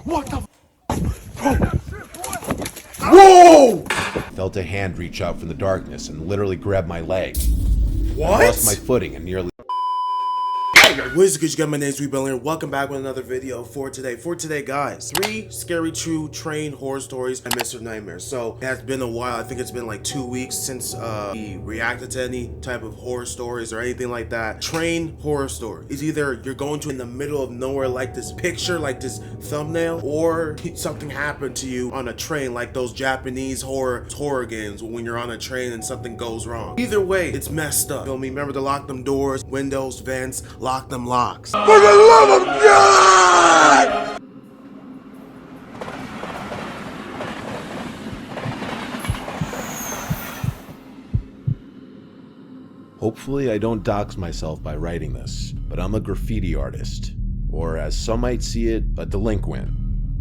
What the Whoa! Felt a hand reach out from the darkness and literally grab my leg. What? I lost my footing and nearly... What is good, you guys? My name is ReboundLeader. Welcome back with another video for today. Guys, 3 scary true train horror stories and Mr. Nightmare. So it has been a while. I think it's been like 2 weeks since we reacted to any type of horror stories or anything like that. Train horror story is either you're going to in the middle of nowhere like this picture, like this thumbnail, or something happened to you on a train, like those Japanese horror games when you're on a train and something goes wrong. Either way, it's messed up. Feel me? Remember to lock them doors, windows, vents, lock them locks. For the love of God! Hopefully I don't dox myself by writing this, but I'm a graffiti artist, or as some might see it, a delinquent.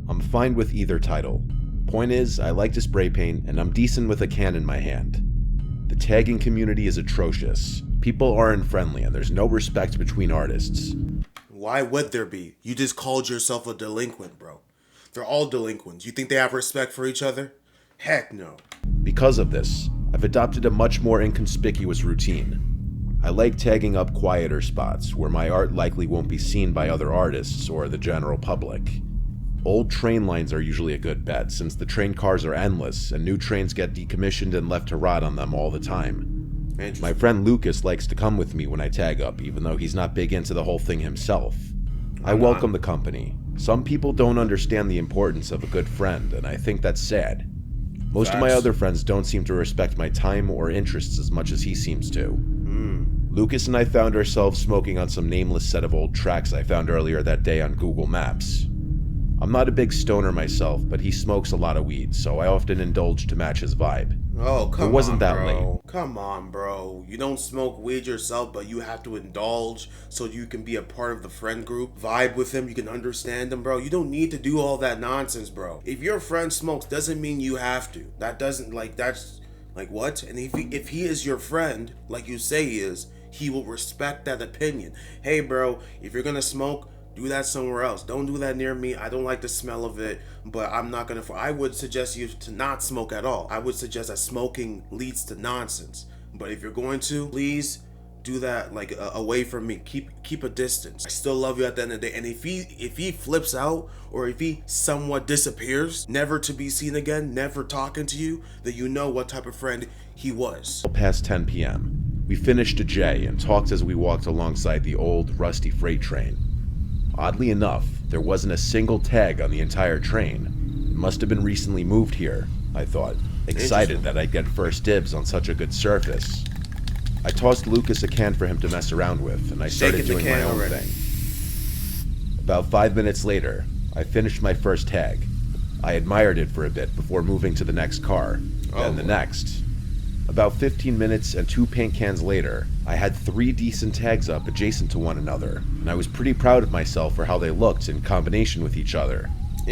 I'm fine with either title. Point is, I like to spray paint, and I'm decent with a can in my hand. The tagging community is atrocious. People aren't friendly, and there's no respect between artists. Why would there be? You just called yourself a delinquent, bro. They're all delinquents. You think they have respect for each other? Heck no. Because of this, I've adopted a much more inconspicuous routine. I like tagging up quieter spots where my art likely won't be seen by other artists or the general public. Old train lines are usually a good bet since the train cars are endless and new trains get decommissioned and left to rot on them all the time. My friend Lucas likes to come with me when I tag up, even though he's not big into the whole thing himself. I welcome the company. Some people don't understand the importance of a good friend, and I think that's sad. Most of my other friends don't seem to respect my time or interests as much as he seems to. Lucas and I found ourselves smoking on some nameless set of old tracks I found earlier that day on Google Maps. I'm not a big stoner myself, but he smokes a lot of weed, so I often indulge to match his vibe. Oh, come on, It wasn't that bro. late. Come on, bro. You don't smoke weed yourself, but you have to indulge so you can be a part of the friend group. Vibe with him, you can understand him, bro. You don't need to do all that nonsense, bro. If your friend smokes, doesn't mean you have to. That doesn't, that's, what? And if he is your friend, like you say he is, he will respect that opinion. Hey, bro, if you're gonna smoke, do that somewhere else. Don't do that near me. I don't like the smell of it, but I'm not gonna. I would suggest you to not smoke at all. I would suggest that smoking leads to nonsense. But if you're going to, please do that away from me. Keep a distance. I still love you at the end of the day. And if he flips out or if he somewhat disappears, never to be seen again, never talking to you, then you know what type of friend he was. Past 10 p.m. We finished a J and talked as we walked alongside the old, rusty freight train. Oddly enough, there wasn't a single tag on the entire train. It must have been recently moved here, I thought, excited that I'd get first dibs on such a good surface. I tossed Lucas a can for him to mess around with, and I started doing my own thing. About 5 minutes later, I finished my first tag. I admired it for a bit before moving to the next car, then the next. About 15 minutes and 2 paint cans later, I had 3 decent tags up adjacent to one another, and I was pretty proud of myself for how they looked in combination with each other.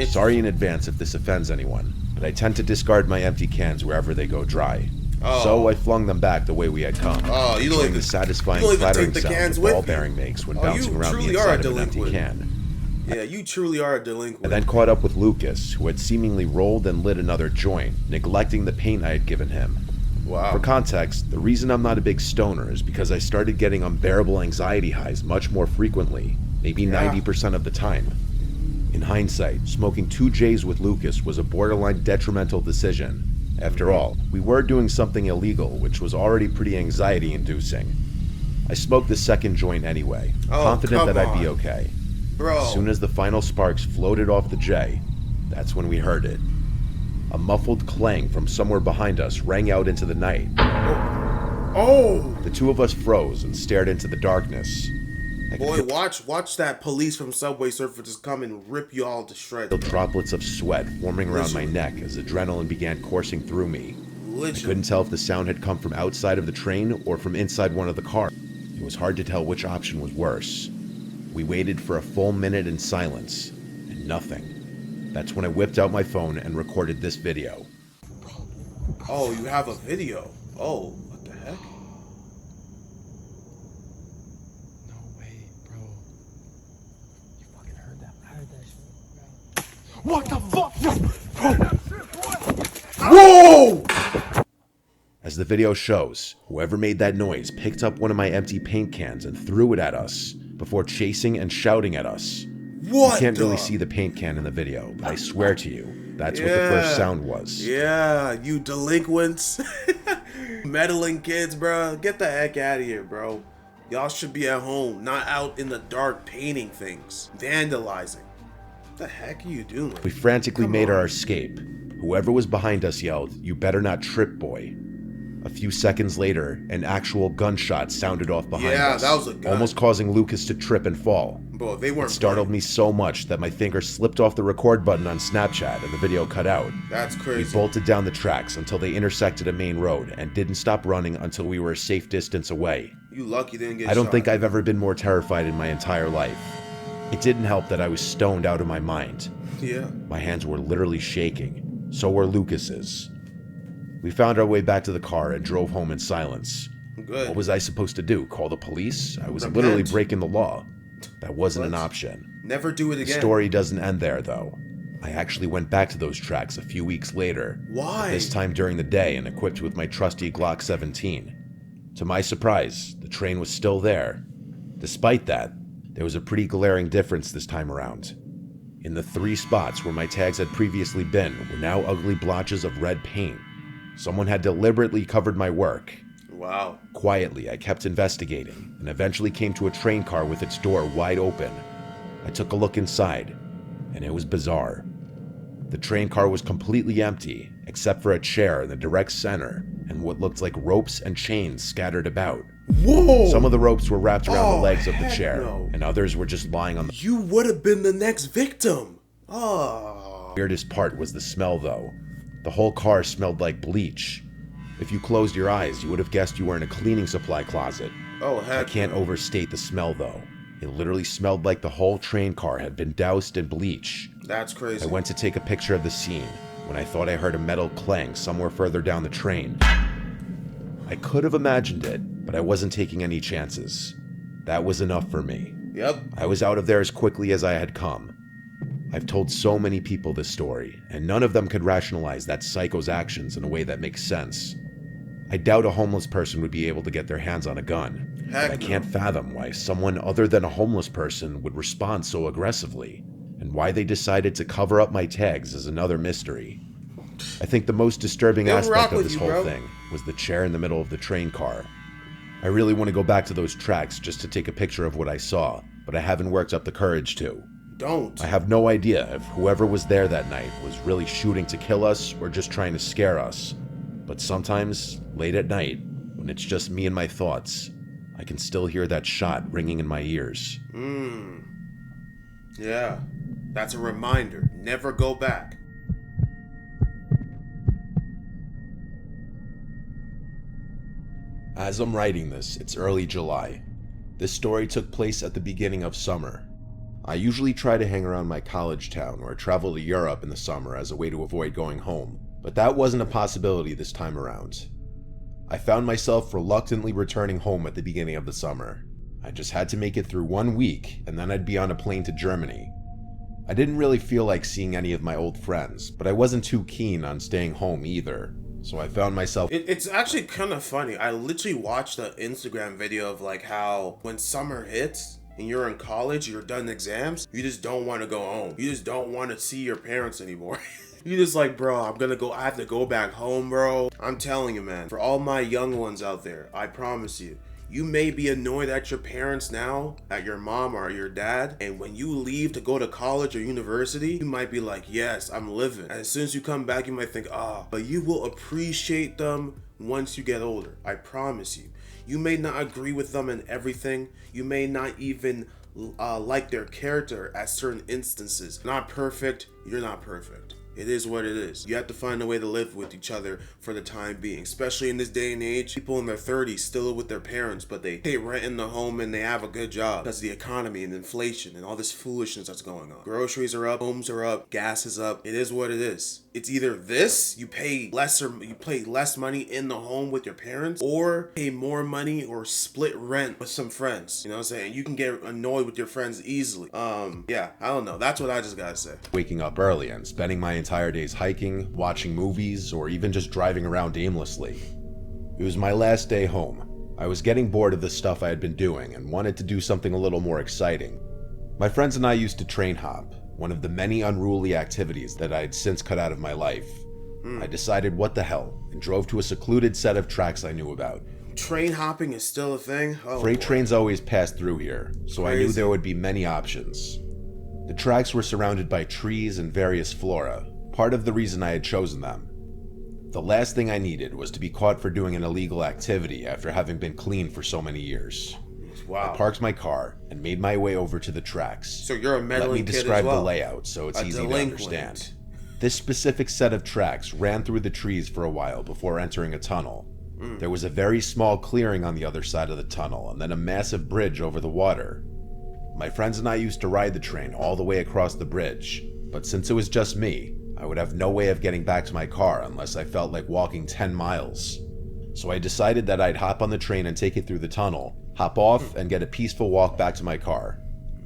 Sorry in advance if this offends anyone, but I tend to discard my empty cans wherever they go dry. So I flung them back the way we had come, enjoying the satisfying clattering sound the ball bearing makes when bouncing around the inside of an empty can. Yeah, you truly are a delinquent. I then caught up with Lucas, who had seemingly rolled and lit another joint, neglecting the paint I had given him. Wow. For context, the reason I'm not a big stoner is because I started getting unbearable anxiety highs much more frequently, maybe 90% of the time. In hindsight, smoking 2 J's with Lucas was a borderline detrimental decision. After all, we were doing something illegal, which was already pretty anxiety-inducing. I smoked the second joint anyway, confident that I'd be okay. Bro. As soon as the final sparks floated off the J, that's when we heard it. A muffled clang from somewhere behind us rang out into the night. The two of us froze and stared into the darkness. Boy, watch that police from Subway Surfer just come and rip you all to shreds. Droplets of sweat forming around my neck as adrenaline began coursing through me. I couldn't tell if the sound had come from outside of the train or from inside one of the cars. It was hard to tell which option was worse. We waited for a full minute in silence, and nothing. That's when I whipped out my phone and recorded this video. Oh, you have a video? Oh, what the heck? No way, bro. You fucking heard that? I heard that shit, bro. What the fuck? Whoa! As the video shows, whoever made that noise picked up one of my empty paint cans and threw it at us before chasing and shouting at us. What? You can't really see the paint can in the video, but I swear to you, that's what the first sound was. Yeah, you delinquents. Meddling kids, bro. Get the heck out of here, bro. Y'all should be at home, not out in the dark painting things. Vandalizing. What the heck are you doing? We frantically made our escape. Whoever was behind us yelled, "You better not trip, boy." A few seconds later, an actual gunshot sounded off behind us. Yeah, that was a gun. Almost causing Lucas to trip and fall. Bro, they weren't It startled playing. me so much that my finger slipped off the record button on Snapchat and the video cut out. That's We crazy. bolted down the tracks until they intersected a main road and didn't stop running until we were a safe distance away. You lucky didn't get I don't shot. think I've ever been more terrified in my entire life. It didn't help that I was stoned out of my mind. Yeah. My hands were literally shaking. So were Lucas's. We found our way back to the car and drove home in silence. Good. What was I supposed to do? Call the police? I was Repent. literally breaking the law. That wasn't an What? option. Never do it The again. story doesn't end there, though. I actually went back to those tracks a few weeks later. Why? This time during the day and equipped with my trusty Glock 17. To my surprise, the train was still there. Despite that, there was a pretty glaring difference this time around. In the 3 spots where my tags had previously been were now ugly blotches of red paint. Someone had deliberately covered my work. Wow. Quietly, I kept investigating and eventually came to a train car with its door wide open. I took a look inside, and it was bizarre. The train car was completely empty, except for a chair in the direct center and what looked like ropes and chains scattered about. Whoa! Some of the ropes were wrapped around the legs of the heck chair, no. and others were just lying on the... You would have been the next victim. Oh. Weirdest part was the smell, though. The whole car smelled like bleach. If you closed your eyes, you would have guessed you were in a cleaning supply closet. Oh, I heck. can't no. overstate the smell, though. It literally smelled like the whole train car had been doused in bleach. That's crazy. I went to take a picture of the scene when I thought I heard a metal clang somewhere further down the train. I could have imagined it, but I wasn't taking any chances. That was enough for me. Yep. I was out of there as quickly as I had come. I've told so many people this story, and none of them could rationalize that psycho's actions in a way that makes sense. I doubt a homeless person would be able to get their hands on a gun, Heck but I no. can't fathom why someone other than a homeless person would respond so aggressively, and why they decided to cover up my tags is another mystery. I think the most disturbing They'll aspect rock of with this you, whole bro. thing was the chair in the middle of the train car. I really want to go back to those tracks just to take a picture of what I saw, but I haven't worked up the courage to. Don't. I have no idea if whoever was there that night was really shooting to kill us or just trying to scare us. But sometimes, late at night, when it's just me and my thoughts, I can still hear that shot ringing in my ears. Yeah. That's a reminder. Never go back. As I'm writing this, it's early July. This story took place at the beginning of summer. I usually try to hang around my college town or travel to Europe in the summer as a way to avoid going home, but that wasn't a possibility this time around. I found myself reluctantly returning home at the beginning of the summer. I just had to make it through 1 week, and then I'd be on a plane to Germany. I didn't really feel like seeing any of my old friends, but I wasn't too keen on staying home either, so I found myself... It's actually kind of funny. I literally watched an Instagram video of like how when summer hits and you're in college, you're done exams, you just don't want to go home. You just don't want to see your parents anymore. You just like, bro, I have to go back home, bro. I'm telling you, man, for all my young ones out there, I promise you, you may be annoyed at your parents now, at your mom or your dad, and when you leave to go to college or university, you might be like, yes, I'm living. And as soon as you come back, you might think, but you will appreciate them once you get older. I promise you. You may not agree with them in everything. You may not even like their character at certain instances. Not perfect, you're not perfect. It is what it is. You have to find a way to live with each other for the time being. Especially in this day and age, people in their 30s still live with their parents, but they pay rent in the home and they have a good job because of the economy and inflation and all this foolishness that's going on. Groceries are up, homes are up, gas is up. It is what it is. it's either this, you pay less money in the home with your parents, or pay more money or split rent with some friends. You know what I'm saying? You can get annoyed with your friends easily. Yeah, I don't know. That's what I just gotta say. Waking up early and spending my entire days hiking, watching movies, or even just driving around aimlessly. It was my last day home. I was getting bored of the stuff I had been doing and wanted to do something a little more exciting. My friends and I used to train hop, one of the many unruly activities that I had since cut out of my life. I decided what the hell and drove to a secluded set of tracks I knew about. Train hopping is still a thing? Freight trains always passed through here, so I knew there would be many options. The tracks were surrounded by trees and various flora, part of the reason I had chosen them. The last thing I needed was to be caught for doing an illegal activity after having been clean for so many years. Wow. I parked my car and made my way over to the tracks. So you're a meddling Let me kid describe as well. the layout so it's easy to delinquent. understand. This specific set of tracks ran through the trees for a while before entering a tunnel. There was a very small clearing on the other side of the tunnel and then a massive bridge over the water. My friends and I used to ride the train all the way across the bridge, but since it was just me, I would have no way of getting back to my car unless I felt like walking 10 miles. So I decided that I'd hop on the train and take it through the tunnel, hop off, and get a peaceful walk back to my car.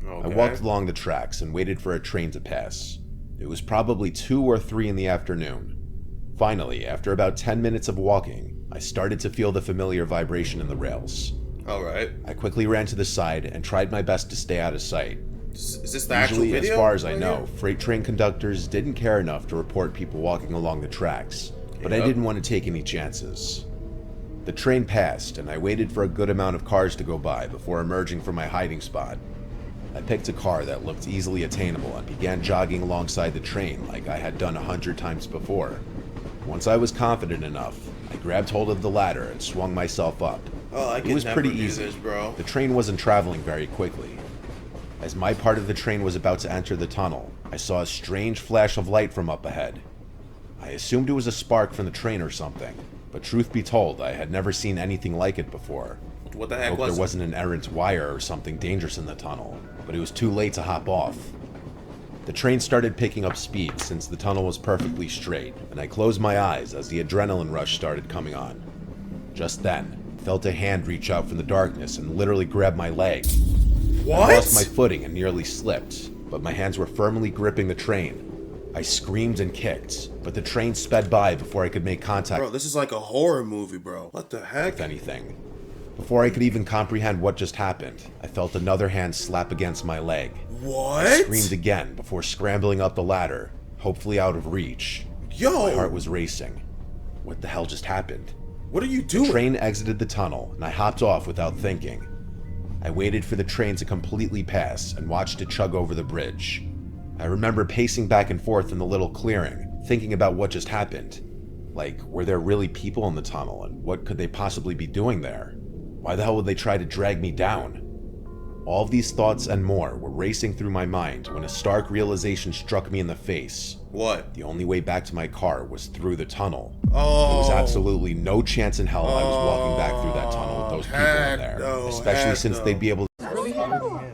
Okay. I walked along the tracks and waited for a train to pass. It was probably 2 or 3 in the afternoon. Finally, after about 10 minutes of walking, I started to feel the familiar vibration in the rails. Alright. I quickly ran to the side and tried my best to stay out of sight. Is this the actual Usually, video? as far as I right know, here? freight train conductors didn't care enough to report people walking along the tracks, but I Yep. didn't want to take any chances. The train passed, and I waited for a good amount of cars to go by before emerging from my hiding spot. I picked a car that looked easily attainable and began jogging alongside the train like I had done 100 times before. Once I was confident enough, I grabbed hold of the ladder and swung myself up. Oh, I It could was never pretty do easy. this, bro. The train wasn't traveling very quickly. As my part of the train was about to enter the tunnel, I saw a strange flash of light from up ahead. I assumed it was a spark from the train or something, but truth be told, I had never seen anything like it before. What the I heck hope was there it? wasn't an errant wire or something dangerous in the tunnel, but it was too late to hop off. The train started picking up speed since the tunnel was perfectly straight, and I closed my eyes as the adrenaline rush started coming on. Just then, I felt a hand reach out from the darkness and literally grab my leg. What? I lost my footing and nearly slipped, but my hands were firmly gripping the train. I screamed and kicked, but the train sped by before I could make contact Bro, this is like a horror movie, bro. What the heck? with anything. Before I could even comprehend what just happened, I felt another hand slap against my leg. What? I screamed again before scrambling up the ladder, hopefully out of reach. Yo! My heart was racing. What the hell just happened? What are you The doing? train exited the tunnel, and I hopped off without thinking. I waited for the train to completely pass and watched it chug over the bridge. I remember pacing back and forth in the little clearing, thinking about what just happened. Like, were there really people in the tunnel, and what could they possibly be doing there? Why the hell would they try to drag me down? All of these thoughts and more were racing through my mind when a stark realization struck me in the face. What? The only way back to my car was through the tunnel. Oh. There was absolutely no chance in hell I was walking back through that tunnel with those people in there. no, Especially heck since no. they'd be able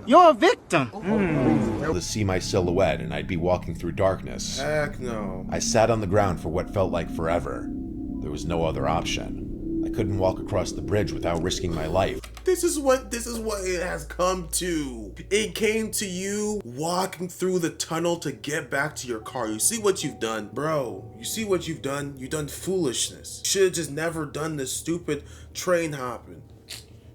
You're a victim. to see my silhouette and I'd be walking through darkness. Heck no. I sat on the ground for what felt like forever. There was no other option. I couldn't walk across the bridge without risking my life. This is what it has come to. It came to you walking through the tunnel to get back to your car. You see what you've done, bro. You see what you've done? You've done foolishness. Should have just never done this stupid train hopping.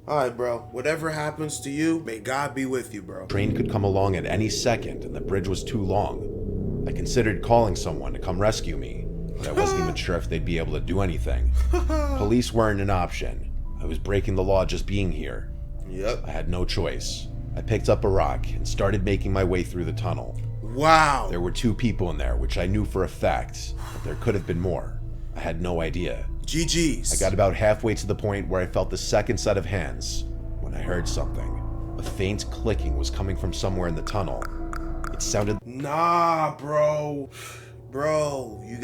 Alright, bro. Whatever happens to you, may God be with you, bro. Train could come along at any second and the bridge was too long. I considered calling someone to come rescue me, but I wasn't even sure if they'd be able to do anything. Police weren't an option. I was breaking the law just being here. Yep. I had no choice. I picked up a rock and started making my way through the tunnel. Wow. There were 2 people in there, which I knew for a fact, but there could have been more. I had no idea. GG's. I got about halfway to the point where I felt the second set of hands when I heard something. A faint clicking was coming from somewhere in the tunnel. It sounded Nah, bro. Bro, you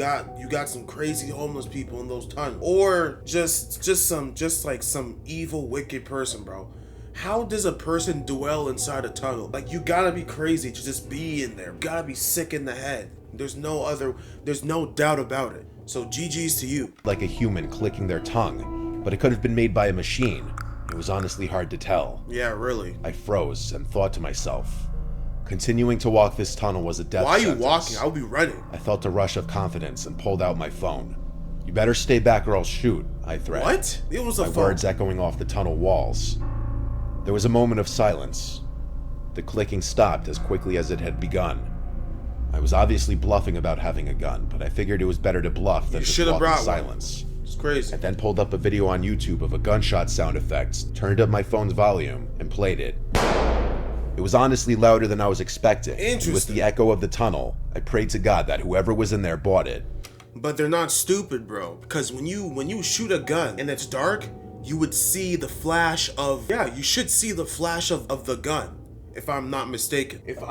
got some crazy homeless people in those tunnels. Or just some evil, wicked person, bro. How does a person dwell inside a tunnel? Like, you gotta be crazy to just be in there. You gotta be sick in the head. There's no doubt about it. So GG's to you. Like a human clicking their tongue, but it could have been made by a machine. It was honestly hard to tell. Yeah, really. I froze and thought to myself, continuing to walk this tunnel was a death Why are you sentence. walking? I would be running. I felt a rush of confidence and pulled out my phone. You better stay back or I'll shoot, I threatened. What? It was a My phone. words echoing off the tunnel walls. There was a moment of silence. The clicking stopped as quickly as it had begun. I was obviously bluffing about having a gun, but I figured it was better to bluff than You just should have walk in brought silence. one. It's crazy. I then pulled up a video on YouTube of a gunshot sound effects, turned up my phone's volume, and played it. It was honestly louder than I was expecting. Interesting. With the echo of the tunnel, I prayed to God that whoever was in there bought it. But they're not stupid, bro. Because when you shoot a gun and it's dark, you would see the flash of... Yeah, you should see the flash of the gun. If I'm not mistaken. If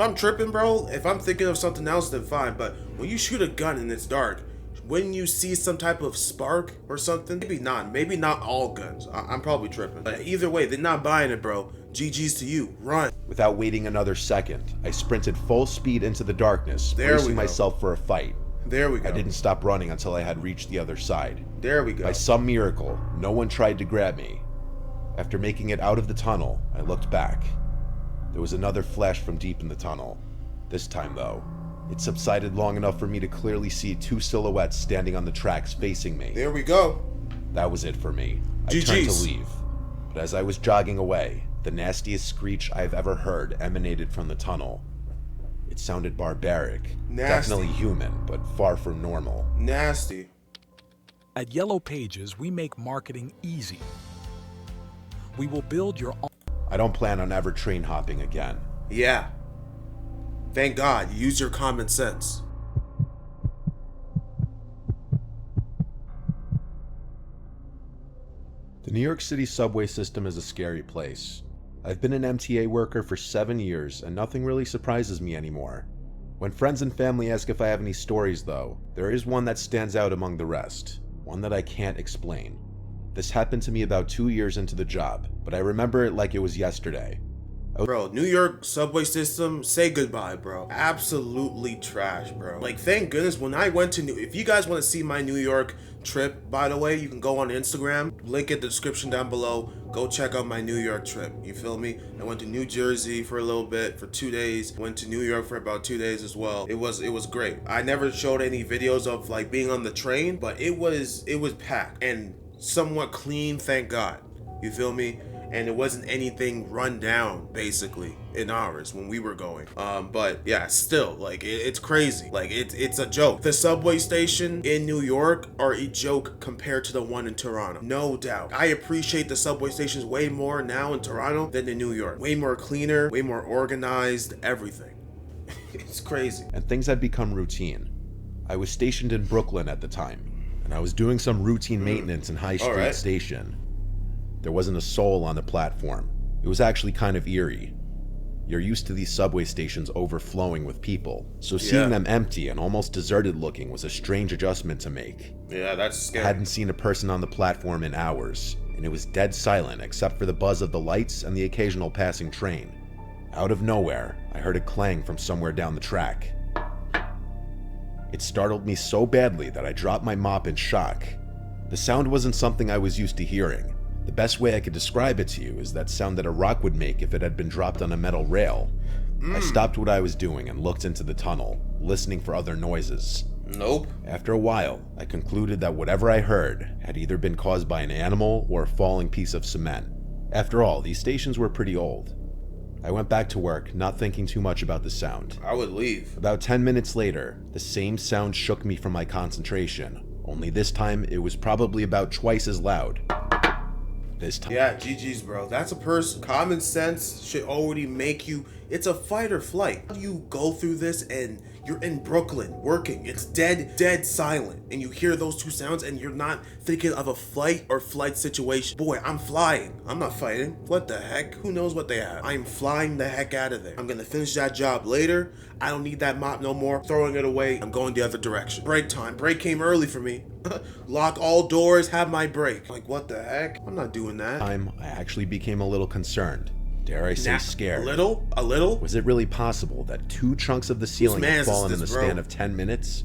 I'm tripping, bro, if I'm thinking of something else, then fine. But when you shoot a gun and it's dark, when you see some type of spark or something, maybe not all guns. I'm probably tripping. But either way, they're not buying it, bro. GG's to you. Run. Without waiting another second, I sprinted full speed into the darkness, There we bracing go. myself for a fight. There we go. I didn't stop running until I had reached the other side. There we go. By some miracle, no one tried to grab me. After making it out of the tunnel, I looked back. There was another flash from deep in the tunnel. This time, though, it subsided long enough for me to clearly see two silhouettes standing on the tracks facing me. There we go. That was it for me. I turned to GG's. leave. But as I was jogging away, the nastiest screech I've ever heard emanated from the tunnel. It sounded barbaric, Nasty. definitely human, but far from normal. Nasty. At Yellow Pages, we make marketing easy. We will build your own. I don't plan on ever train hopping again. Yeah. Thank God you use your common sense. The New York City subway system is a scary place. I've been an MTA worker for 7 years, and nothing really surprises me anymore. When friends and family ask if I have any stories, though, there is one that stands out among the rest. One that I can't explain. This happened to me about 2 years into the job, but I remember it like it was yesterday. Bro, New York subway system, say goodbye, bro. Absolutely trash, bro. Like, thank goodness when I went to if you guys want to see my New York trip, by the way, you can go on Instagram, link in the description down below. Go check out my New York trip. You feel me? I went to New Jersey for a little bit, for 2 days. Went to New York for about 2 days as well. It was great. I never showed any videos of like being on the train, but it was packed and somewhat clean, thank God. You feel me? And it wasn't anything run down, basically, in ours when we were going. But yeah, still, like, it's crazy. Like, it's a joke. The subway station in New York are a joke compared to the one in Toronto. No doubt. I appreciate the subway stations way more now in Toronto than in New York. Way more cleaner, way more organized, everything. It's crazy. And things had become routine. I was stationed in Brooklyn at the time, and I was doing some routine maintenance in High Street Alright. Station. There wasn't a soul on the platform. It was actually kind of eerie. You're used to these subway stations overflowing with people, so seeing Yeah. them empty and almost deserted looking was a strange adjustment to make. Yeah, that's I scary. hadn't seen a person on the platform in hours, and it was dead silent except for the buzz of the lights and the occasional passing train. Out of nowhere, I heard a clang from somewhere down the track. It startled me so badly that I dropped my mop in shock. The sound wasn't something I was used to hearing. The best way I could describe it to you is that sound that a rock would make if it had been dropped on a metal rail. I stopped what I was doing and looked into the tunnel, listening for other noises. Nope. After a while, I concluded that whatever I heard had either been caused by an animal or a falling piece of cement. After all, these stations were pretty old. I went back to work, not thinking too much about the sound. I would leave. About 10 minutes later, the same sound shook me from my concentration, only this time it was probably about twice as loud. This time. Yeah, GG's, bro. That's a person. Common sense should already make you It's a fight or flight. You go through this and you're in Brooklyn working. It's dead silent. And you hear those two sounds and you're not thinking of a fight or flight situation. Boy, I'm flying. I'm not fighting. What the heck? Who knows what they have? I'm flying the heck out of there. I'm gonna finish that job later. I don't need that mop no more. Throwing it away. I'm going the other direction. Break time. Break came early for me. Lock all doors, have my break. Like, what the heck? I'm not doing that. I actually became a little concerned. Dare I say scared. A little? Was it really possible that 2 chunks of the ceiling had fallen in the span of 10 minutes?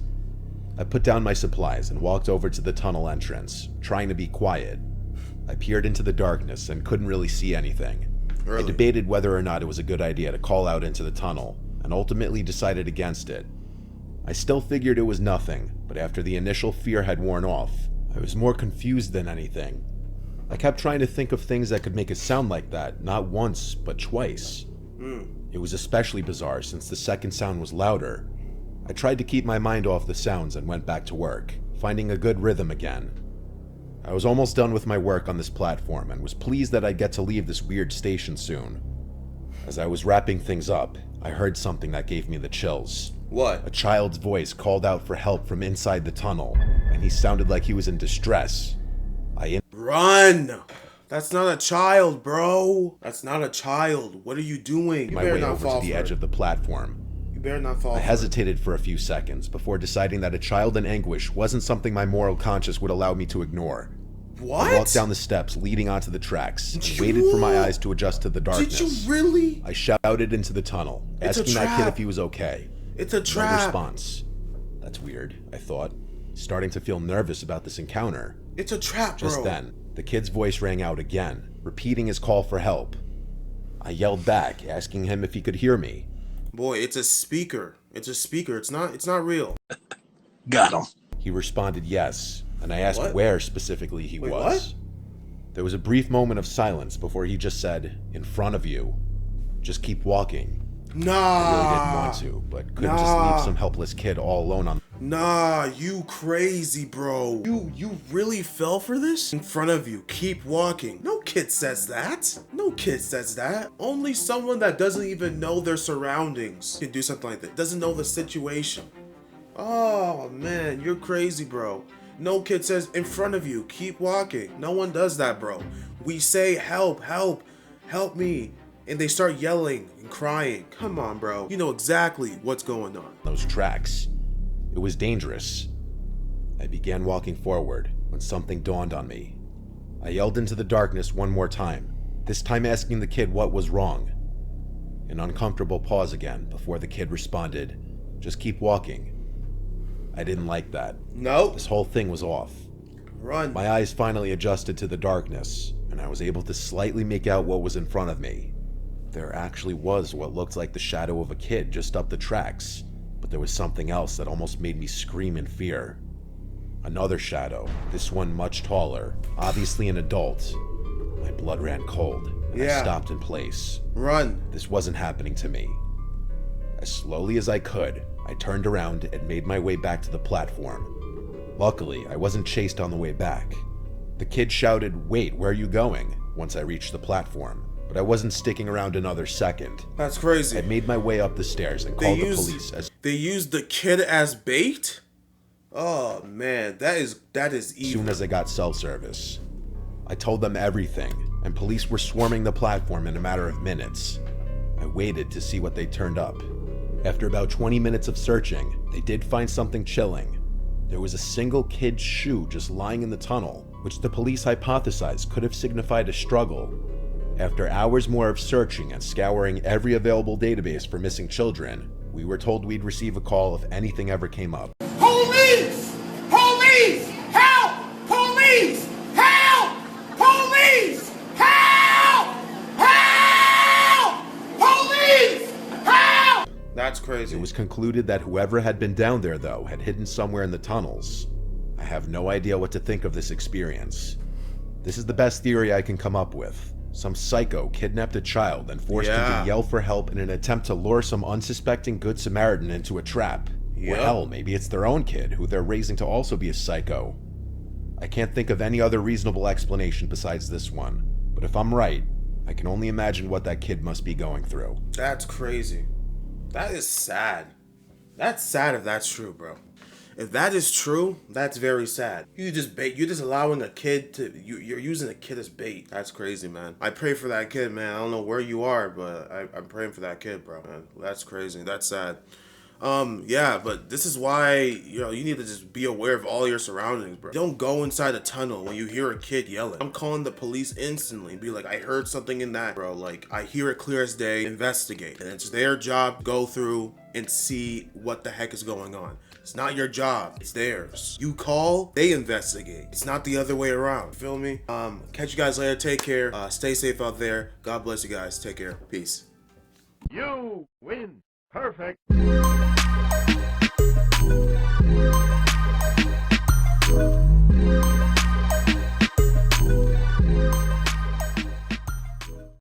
I put down my supplies and walked over to the tunnel entrance, trying to be quiet. I peered into the darkness and couldn't really see anything. I debated whether or not it was a good idea to call out into the tunnel, and ultimately decided against it. I still figured it was nothing, but after the initial fear had worn off, I was more confused than anything. I kept trying to think of things that could make it sound like that, not once, but twice. It was especially bizarre since the second sound was louder. I tried to keep my mind off the sounds and went back to work, finding a good rhythm again. I was almost done with my work on this platform and was pleased that I'd get to leave this weird station soon. As I was wrapping things up, I heard something that gave me the chills. What? A child's voice called out for help from inside the tunnel, and he sounded like he was in distress. Run! That's not a child, bro. That's not a child. What are you doing? You my better way not over fall to the for edge it. of the platform. You better not fall I for it. hesitated for a few seconds before deciding that a child in anguish wasn't something my moral conscience would allow me to ignore. What? I walked down the steps leading onto the tracks and waited for my eyes to adjust to the darkness. Did you really? I shouted into the tunnel, It's a asking that kid trap. if he was okay. It's a No trap. response. That's weird, I thought, starting to feel nervous about this encounter. It's a trap, bro. Just then, the kid's voice rang out again, repeating his call for help. I yelled back, asking him if he could hear me. Boy, it's a speaker. It's a speaker. It's not real. Got him. He responded yes, and I asked What? where specifically he Wait, was. what? There was a brief moment of silence before he just said, "In front of you. Just keep walking." Nah. I really didn't want to, but couldn't just leave some helpless kid all alone on... Nah, you crazy, bro. You really fell for this? In front of you, keep walking. No kid says that. No kid says that. Only someone that doesn't even know their surroundings can do something like that. Doesn't know the situation. Oh, man, you're crazy, bro. No kid says, in front of you, keep walking. No one does that, bro. We say, help, help, help me. And they start yelling and crying. Come on, bro. You know exactly what's going on. those tracks. It was dangerous. I began walking forward when something dawned on me. I yelled into the darkness one more time, this time asking the kid what was wrong. An uncomfortable pause again before the kid responded, "Just keep walking." I didn't like that. Nope. This whole thing was off. Run. My eyes finally adjusted to the darkness, and I was able to slightly make out what was in front of me. There actually was what looked like the shadow of a kid just up the tracks, but there was something else that almost made me scream in fear. Another shadow, this one much taller, obviously an adult. My blood ran cold, and I stopped in place. Run. This wasn't happening to me. As slowly as I could, I turned around and made my way back to the platform. Luckily, I wasn't chased on the way back. The kid shouted, "Wait, where are you going?" once I reached the platform, but I wasn't sticking around another second. That's crazy. I made my way up the stairs and called the police. They used the kid as bait? Oh man, that is As evil. soon as I got cell service, I told them everything, and police were swarming the platform in a matter of minutes. I waited to see what they turned up. After about 20 minutes of searching, they did find something chilling. There was a single kid's shoe just lying in the tunnel, which the police hypothesized could have signified a struggle. After hours more of searching and scouring every available database for missing children, we were told we'd receive a call if anything ever came up. Police! Police! Help! Police! Help! Police! Help! Help! Police! Help! That's crazy. It was concluded that whoever had been down there, though, had hidden somewhere in the tunnels. I have no idea what to think of this experience. This is the best theory I can come up with. Some psycho kidnapped a child and forced him to yell for help in an attempt to lure some unsuspecting Good Samaritan into a trap. Or hell, maybe it's their own kid who they're raising to also be a psycho. I can't think of any other reasonable explanation besides this one, but if I'm right, I can only imagine what that kid must be going through. That's crazy. That is sad. That's sad if that's true, bro. If that is true, that's very sad. You're just allowing a kid to, you're using a kid as bait. That's crazy, man. I pray for that kid, man. I don't know where you are, but I'm praying for that kid, bro, man. That's crazy. That's sad. Yeah, but this is why, you need to just be aware of all your surroundings, bro. Don't go inside a tunnel when you hear a kid yelling. I'm calling the police instantly. Be like, I heard something in that, bro. Like, I hear it clear as day. Investigate. And it's their job to go through and see what the heck is going on. It's not your job. It's theirs. You call, they investigate. It's not the other way around. Feel me? Catch you guys later. Take care. Stay safe out there. God bless you guys. Take care. Peace. You win. Perfect.